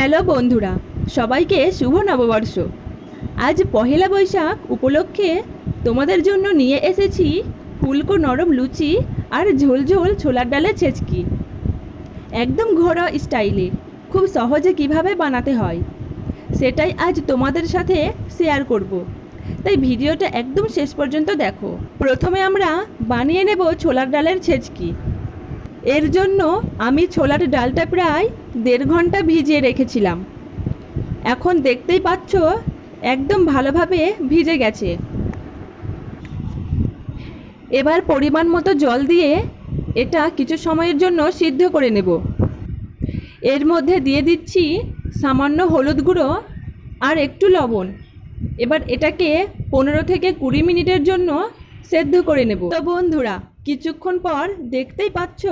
Hello বন্ধুরা, সবাইকে শুভ নববর্ষ। আজ পহেলা বৈশাখ উপলক্ষে তোমাদের জন্য নিয়ে এসেছি ফুলকো নরম লুচি আর ঝোলঝোল ছোলার ডালের ছেচকি। একদম ঘরোয়া স্টাইলে খুব সহজে কিভাবে বানাতে হয় সেটাই আজ তোমাদের সাথে শেয়ার করব, তাই ভিডিওটা একদম শেষ পর্যন্ত দেখো। প্রথমে আমরা বানিয়ে নেব ছোলার ডালের ছেচকি। এর জন্য আমি ছোলার ডালটা প্রায় 1.5 ঘন্টা ভিজিয়ে রেখেছিলাম। এখন দেখতেই পাচ্ছ একদম ভালোভাবে ভিজে গেছে। এবার পরিমাণ মতো জল দিয়ে এটা কিছু সময়ের জন্য সিদ্ধ করে নেব। এর মধ্যে দিয়ে দিচ্ছি সামান্য হলুদ গুঁড়ো আর একটু লবণ। এবার এটাকে 15 থেকে 20 মিনিটের জন্য সেদ্ধ করে নেব। তো বন্ধুরা, কিছুক্ষণ পর দেখতেই পাচ্ছ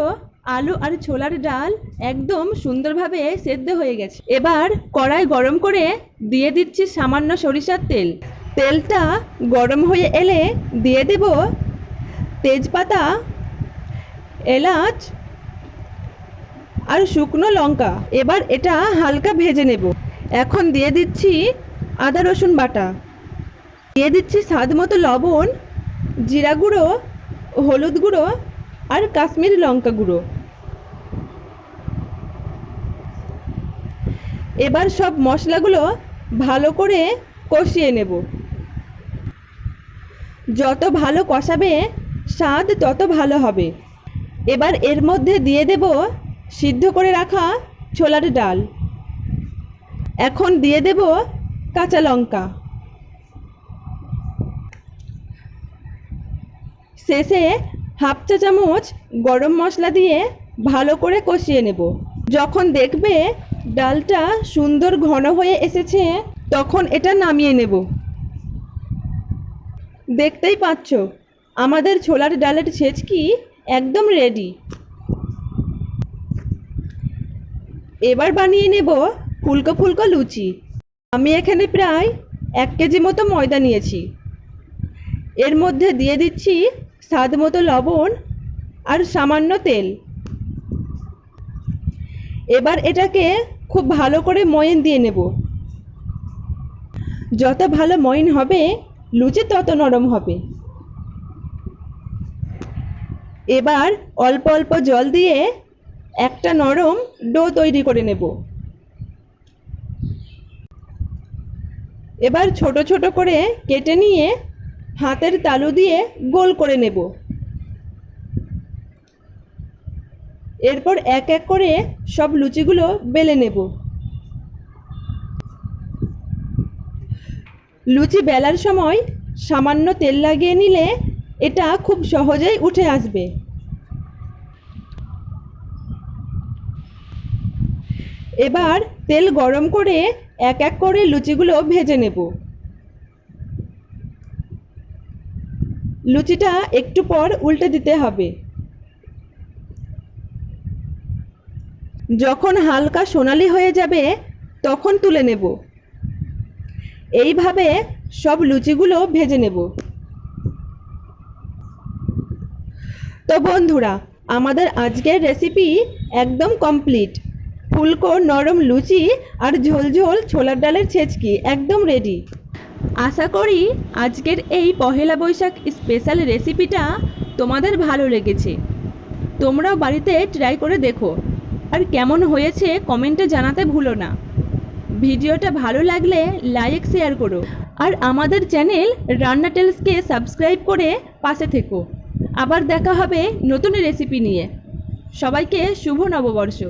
আলু আর ছোলার ডাল একদম সুন্দরভাবে সেদ্ধ হয়ে গেছে। এবার কড়াই গরম করে দিয়ে দিচ্ছি সামান্য সরিষার তেল। তেলটা গরম হয়ে এলে দিয়ে দেব তেজপাতা, এলাচ আর শুকনো লঙ্কা। এবার এটা হালকা ভেজে নেব। এখন দিয়ে দিচ্ছি আদা রসুন বাটা, দিয়ে দিচ্ছি স্বাদ মতো লবণ, জিরা গুঁড়ো, হলুদ গুঁড়ো আর কাশ্মীরি লঙ্কা গুঁড়ো। এবার সব মশলাগুলো ভালো করে কষিয়ে নেব। যত ভালো কষাবে স্বাদ তত ভালো হবে। এবার এর মধ্যে দিয়ে দেব সিদ্ধ করে রাখা ছোলার ডাল। এখন দিয়ে দেব কাঁচা লঙ্কা। শেষে হাফ চা চামচ গরম মশলা দিয়ে ভালো করে কষিয়ে নেব। যখন দেখবে ডালটা সুন্দর ঘন হয়ে এসেছে তখন এটা নামিয়ে নেব। দেখতেই পাচ্ছ আমাদের ছোলার ডালের ছেচকি একদম রেডি। এবার বানিয়ে নেব ফুলকো ফুলকো লুচি। আমি এখানে প্রায় 1 কেজি মতো ময়দা নিয়েছি। এর মধ্যে দিয়ে দিচ্ছি স্বাদ মতো লবণ আর সামান্য তেল। এবার এটাকে খুব ভালো করে ময়ান দিয়ে নেব। যত ভালো ময়ান হবে লুচি তত নরম হবে। এবার অল্প অল্প জল দিয়ে একটা নরম ডো তৈরি করে নেব। এবার ছোট ছোট করে কেটে নিয়ে হাতের তালু দিয়ে গোল করে নেব। এরপর এক এক করে সব লুচিগুলো বেলে নেব। লুচি বেলার সময় সামান্য তেল লাগিয়ে নিলে এটা খুব সহজেই উঠে আসবে। এবার তেল গরম করে এক এক করে লুচিগুলো ভেজে নেব। লুচিটা একটু পর উল্টে দিতে হবে। যখন হালকা সোনালি হয়ে যাবে তখন তুলে নেব। এইভাবে সব লুচিগুলো ভেজে নেব। তো বন্ধুরা, আমাদের আজকের রেসিপি একদম কমপ্লিট। ফুলকো নরম লুচি আর ঝোলঝোল ছোলার ডালের ছেচকি একদম রেডি। আশা করি আজকের এই পহেলা বৈশাখ স্পেশাল রেসিপিটা তোমাদের ভালো লেগেছে। তোমরাও বাড়িতে ট্রাই করে দেখো আর কেমন হয়েছে কমেন্টে জানাতে ভুলো না। ভিডিওটা ভালো লাগলে লাইক শেয়ার করো আর আমাদের চ্যানেল রান্না টেলসকে সাবস্ক্রাইব করে পাশে থেকো। আবার দেখা হবে নতুন রেসিপি নিয়ে। সবাইকে শুভ নববর্ষ।